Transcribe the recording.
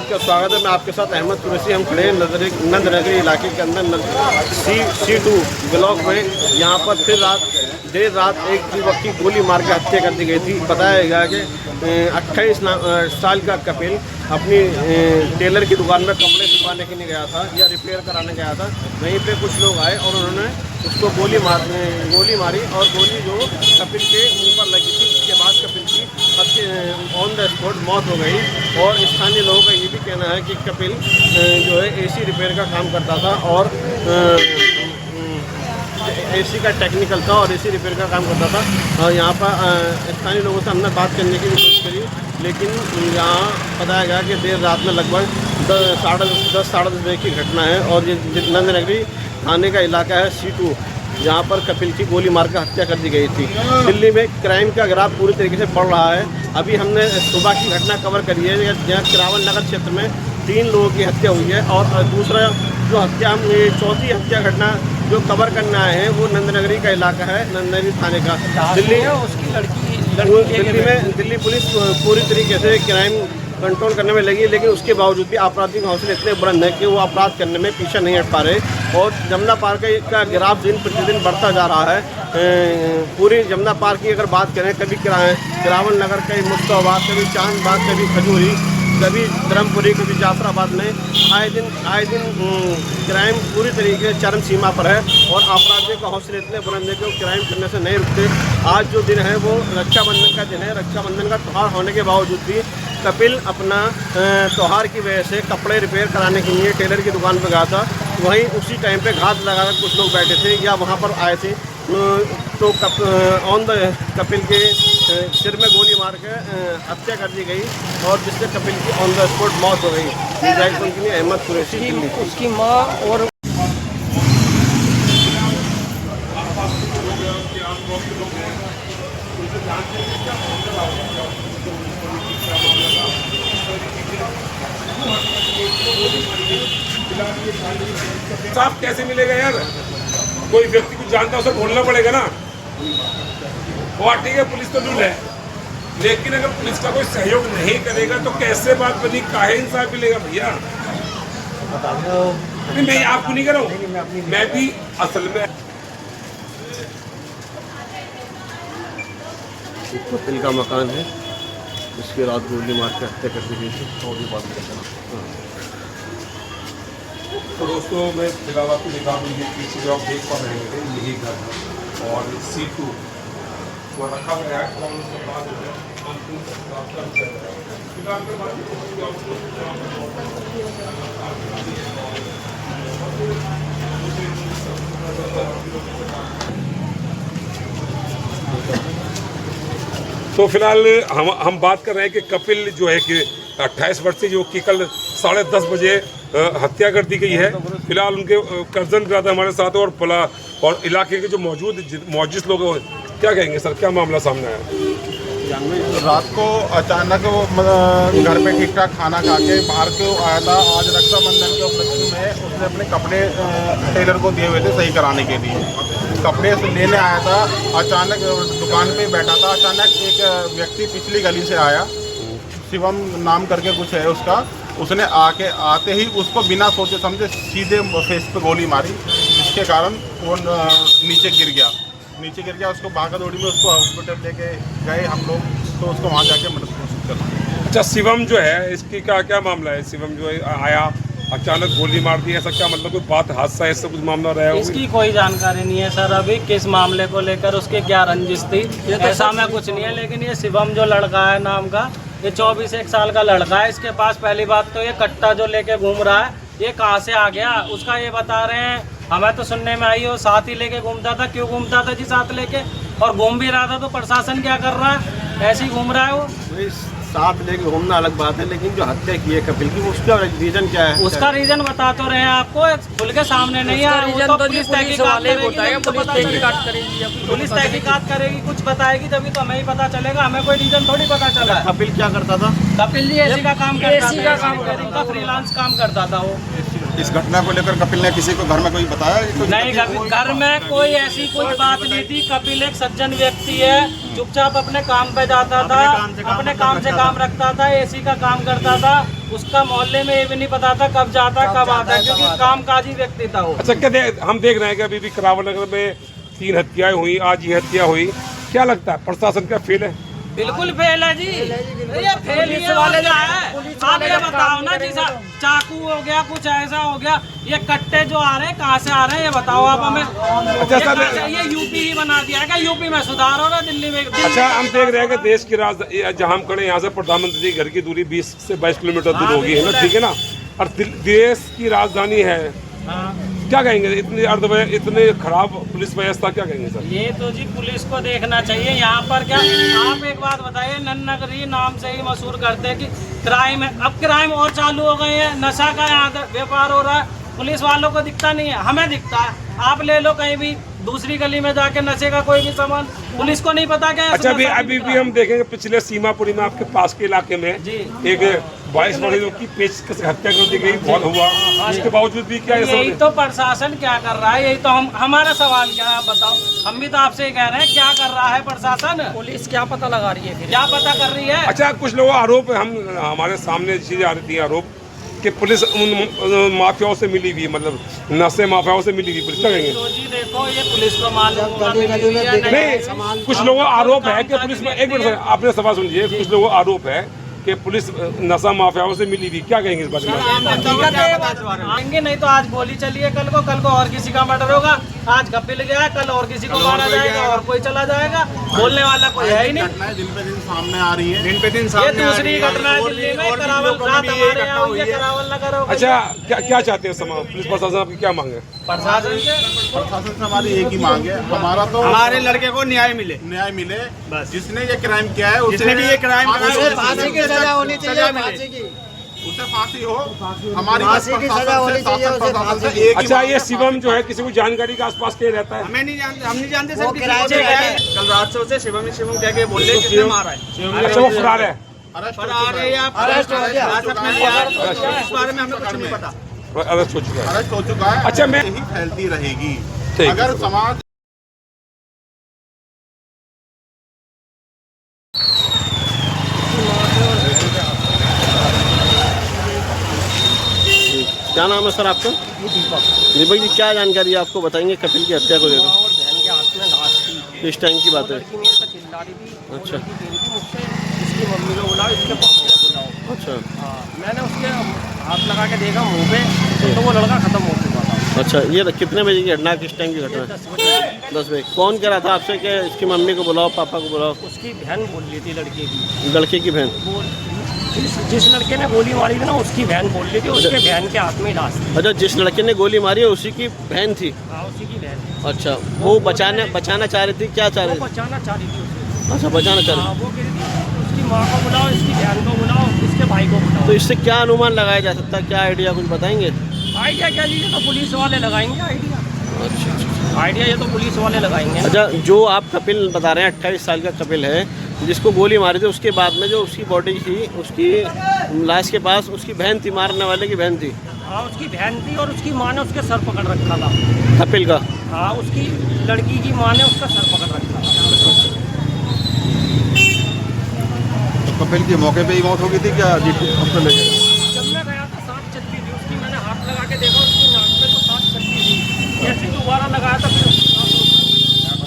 का स्वागत है। मैं आपके साथ अहमद कुरैशी। हम खड़े हैं नंदनगरी इलाके के अंदर C2 ब्लॉक में। यहाँ पर फिर देर रात एक युवक की गोली मार के हत्या कर दी गई थी। बताया गया कि 28 साल का कपिल अपनी टेलर की दुकान में कपड़े सिलवाने के लिए गया था या रिपेयर कराने गया था। वहीं पे कुछ लोग आए और उन्होंने उसको गोली मारी और गोली जो कपिल के मुंह पर लगी थी। उसके बाद कपिल की ऑन द स्पॉट मौत हो गई। और स्थानीय लोगों का ये भी कहना है कि कपिल जो है AC रिपेयर का काम करता था और AC का टेक्निकल था और AC रिपेयर का काम करता था। और यहाँ पर स्थानीय लोगों से हमने बात करने की भी कोशिश करी, लेकिन यहाँ बताया गया कि देर रात में लगभग 10-10 बजे की घटना है। और ये नंदनगरी थाने का इलाका है C2, जहाँ पर कपिल की गोली मारकर हत्या कर दी गई थी। दिल्ली में क्राइम का ग्राफ पूरी तरीके से बढ़ रहा है। अभी हमने सुबह की घटना कवर करी है, जहाँ किरावन नगर क्षेत्र में 3 लोगों की हत्या हुई है। और दूसरा जो हत्या, हम चौथी हत्या घटना जो कवर करना है वो नंदनगरी का इलाका है, नंदनगरी थाने का। दिल्ली पुलिस पूरी तरीके से क्राइम कंट्रोल करने में लगी, लेकिन उसके बावजूद भी आपराधिक हौसले इतने बुलंद है कि वो अपराध करने में पीछे नहीं हट पा रहे। और जमुना पार्क का ग्राफ दिन प्रतिदिन बढ़ता जा रहा है। पूरी जमुना पार्क की अगर बात करें, कभी किरावन नगर, कभी मुफ्ताबाद, कभी चांदबाग, कभी खजूरी, कभी धर्मपुरी, कभी जाफराबाद में आए दिन क्राइम पूरी तरीके से चरम सीमा पर है। और अपराधियों का हौसले इतने बुलंद है कि वो क्राइम करने से नहीं रुकते। आज जो दिन है वो रक्षाबंधन का दिन है। रक्षाबंधन का त्यौहार होने के बावजूद भी कपिल अपना त्यौहार की वजह से कपड़े रिपेयर कराने के लिए टेलर की दुकान पर गया था। वहीं उसी टाइम पे घात लगाकर कुछ लोग बैठे थे या वहाँ पर आए थे, तो कपिल के सिर में गोली मार के हत्या कर दी गई और जिससे कपिल की ऑन द स्पॉट मौत हो गई। के लिए अहमद कुरैशी, दिल्ली। उसकी माँ और साफ कैसे मिलेगा यार? कोई व्यक्ति को जानता है उसे बोलना पड़ेगा ना। वो ठीक है, पुलिस तो रूल है, लेकिन अगर पुलिस का कोई सहयोग नहीं करेगा तो कैसे बात बनी? काहे इंसाफ मिलेगा भैया? नहीं, मैं आपको नहीं कर रहा हूँ, मैं भी असल में कपिल का मकान है, इसके रात गोली मार के हत्या कर दी गई थी। और भी बात करता हूँ। तो दोस्तों, मैं फिलहाल आपको दिखा दूँगी पीछे जो आप देख पा रहे हैं यही घर है और C2 वो रखा गया है। और उसके बाद अंतिम संस्कार चल रहा है। फिलहाल के बाद तो फिलहाल हम बात कर रहे हैं कि कपिल जो है कि 28 वर्ष से जो कि कल 10:30 बजे हत्या कर दी गई है। फिलहाल उनके कज़न भी आता हमारे साथ और इलाके के जो मौजूद लोग हैं, क्या कहेंगे सर, क्या मामला सामने आया? रात को अचानक वो घर पे ठीक ठाक खाना खा के बाहर को आया था। आज रक्षाबंधन के उपलक्ष्य में उसने अपने कपड़े टेलर को दिए हुए थे सही कराने के लिए। कपड़े लेने आया था, अचानक दुकान पे बैठा था। अचानक एक व्यक्ति पिछली गली से आया, शिवम नाम करके कुछ है उसका। उसने आते ही उसको बिना सोचे समझे सीधे फेस पे गोली मारी, जिसके कारण वो नीचे गिर गया। उसको भागा दौड़ी में उसको हॉस्पिटल लेके गए हम लोग, तो उसको वहाँ जाके मृत घोषित कर दिया। अच्छा, शिवम जो है इसकी क्या मामला है? शिवम जो है आया अचानक गोली मार दी, ऐसा क्या मतलब कोई बात हादसा ऐसा कुछ मामला रहा है? इसकी कोई जानकारी नहीं है सर। अभी किस मामले को लेकर उसके क्या रंजिश थी ऐसा मैं कुछ नहीं है। लेकिन ये शिवम जो लड़का है नाम का, ये 24 साल का लड़का है। इसके पास पहली बात तो ये कट्टा जो लेके घूम रहा है, ये कहाँ से आ गया उसका ये बता रहे हैं। हमें तो सुनने में आई हो साथ ही लेके घूमता था। क्यों घूमता था जी साथ लेके? और घूम भी रहा था तो प्रशासन क्या कर रहा है? ऐसे ही घूम रहा है वो। साथ लेके घूमना अलग बात है, लेकिन जो हत्या की है कपिल की, उसका रीजन क्या है? उसका रीजन बता तो रहे हैं आपको, खुल के सामने नहीं है। वो तो पुलिस तहकीकात करेगी, कुछ बताएगी तभी तो हमें ही पता चलेगा। हमें कोई रीजन थोड़ी पता चला। कपिल क्या करता था? कपिल जी एसी का काम करता था, फ्रीलांस काम करता था वो। इस घटना को लेकर कपिल ने किसी को घर में कोई बताया? नहीं, घर में कोई ऐसी कोई बात नहीं थी। कपिल एक सज्जन व्यक्ति है, चुपचाप अपने काम पे जाता था, अपने काम से काम रखता था, AC का काम करता था। उसका मोहल्ले में ये भी नहीं पता था कब जाता कब आता है, क्योंकि कामकाजी व्यक्ति था वो। अच्छा, क्या हम देख रहे हैं कि अभी भी करावल नगर में 3 हत्याएं हुई, आज ये हत्या हुई, क्या लगता है प्रशासन का फेल है? बिल्कुल फेल है जी, ये फेल ही वाले जो है। आप ये बताओ ना जी, चाकू हो गया, कुछ ऐसा हो गया, ये कट्टे जो आ रहे हैं कहाँ से आ रहे हैं ये बताओ आप हमें। अच्छा सर, ये यूपी ही बना दिया है क्या? यूपी में सुधार हो रहा है, दिल्ली में। अच्छा, हम देख रहे हैं कि देश की राजधानी जहाँ हम खड़े यहाँ से प्रधानमंत्री घर की दूरी 20 से 22 किलोमीटर दूर होगी, है ना, ठीक है ना, और देश की राजधानी है। क्या कहेंगे इतने खराब पुलिस व्यवस्था, क्या कहेंगे सर? ये तो जी पुलिस को देखना चाहिए यहाँ पर। क्या आप एक बात बताइए, नन्नगरी नाम से ही मशहूर करते हैं कि क्राइम है, अब क्राइम और चालू हो गए हैं, नशा का यहाँ व्यापार हो रहा है, पुलिस वालों को दिखता नहीं है, हमें दिखता है। आप ले लो कहीं भी दूसरी गली में जाके नशे का कोई भी सामान, पुलिस को नहीं पता क्या। अच्छा, अभी भी हम देखेंगे पिछले सीमापुरी में आपके पास के इलाके में जी एक 22 वर्षीय की पेचकस हत्या कर दी गई, बहुत हुआ, इसके बावजूद भी क्या यही तो प्रशासन क्या कर रहा है, यही तो हमारा सवाल क्या है, आप बताओ। हम भी तो आपसे ही कह रहे हैं क्या कर रहा है प्रशासन, पुलिस क्या पता लगा रही है, क्या पता कर रही है। अच्छा, कुछ लोग आरोप हमारे सामने चीजें आ रही थी, आरोप कि पुलिस उन माफियाओं से मिली हुई, मतलब नशे माफियाओं से मिली हुई पुलिस, क्या कहेंगे? तो जी देखो, ये पुलिस को मालूम होगा नहीं, कुछ लोगों का आरोप है कि पुलिस में, एक मिनट आपने सवाल सुनिए, कुछ लोगों का आरोप है कि पुलिस नशा माफियाओं से मिली हुई, क्या कहेंगे इस बारे में? आएंगे नहीं तो आज गोली चली है, कल को और किसी का मर्डर होगा, आज कपिल गया है, कल और किसी को मारा जाएगा और कोई चला जाएगा, बोलने वाला कोई है ही नहीं। घटनाएं दिन पे दिन सामने आ रही है, दिन पे दिन ये सामने दूसरी घटना है दिल्ली में, करावल रात हमारे यहाँ हुई है, करावल नगर हो गई। अच्छा, क्या चाहते हैं समाज, पुलिस प्रशासन आपकी क्या मांगे? प्रशासन प्रशासन से हमारी एक ही मांग है, हमारा तो हमारे लड़के को न्याय मिले, जिसने ये क्राइम किया है, जिसने भी ये क्राइम किया है, फांसी की सजा होनी चाहिए, फांसी की उसे फांसी हो, हमारी फांसी की सजा होनी चाहिए, उसे फांसी की। अच्छा, ये शिवम जो है किसी को जानकारी के आसपास के रहता है? हमें नहीं जानते, हम नहीं जानते वो सर। किराए पे है। कल रात से उसे शिवम कह के बोल रहे किसने मारा है। अच्छा, वो फरार है? फरार है या अरेस्ट हो गया। इस बारे में हमें कुछ नहीं पता। अरेस्ट हो चुका है। अरेस्ट हो चुका है। अच्छा, मैं यही फैलती रहेगी ठीक। अगर समाज क्या नाम है सर आपका? दीपक जी, क्या जानकारी है आपको, बताएंगे कपिल की हत्या को लेकर? और बहन के हाथ में लाश थी, किस टाइम की बात है? लड़की मेरे पे चिल्ला रही थी। अच्छा। वो लड़की कह रही थी मुझसे, इसकी मम्मी को बुलाओ, इसके पापा को बुलाओ। अच्छा हाँ, मैंने उसके हाथ लगा के देखा मुंह पे, तो वो लड़का खत्म हो चुका था। अच्छा, ये कितने बजे की घटना, किस टाइम की घटना? 10 बजे 10 बजे। कौन कह रहा था आपसे कि इसकी मम्मी को बुलाओ, पापा को बुलाओ? उसकी बहन बोल रही थी, लड़के की। लड़के की बहन? वो जिस लड़के ने गोली मारी थी ना, उसकी बहन बोल रही थी, उसके बहन के हाथ में लाश थी। अच्छा, जिस लड़के ने गोली मारी है उसी की बहन थी? हाँ, उसी की बहन। अच्छा, वो बचाना चाह रही थी, क्या चाह वो रही थी? बचाना चाह रही थी उसे। अच्छा, बचाना चाह हाँ, रही वो कह रही थी उसकी माँ को बुलाओ, इसकी बहन को बुलाओ, इसके भाई को थी। बुलाओ। तो इससे क्या अनुमान लगाया जा सकता है, क्या आइडिया कुछ बताएंगे? आइडिया क्या लीजिए, तो पुलिस वाले लगाएंगे आइडिया। अच्छा अच्छा। आइडिया ये तो पुलिस वाले लगाएंगे। अच्छा, जो आप कपिल बता रहे हैं, 28 साल का कपिल है, जिसको गोली मारी थी, उसके बाद में जो उसकी बॉडी थी, उसकी लाश के पास उसकी बहन थी, मारने वाले की बहन थी? हाँ, उसकी बहन थी और उसकी माँ ने उसके सर पकड़ रखा था। कपिल का? हाँ, उसकी लड़की की माँ ने उसका सर पकड़ रखा था। कपिल की मौके पे ही मौत हो गई थी क्या? हॉस्पिटल ले गए?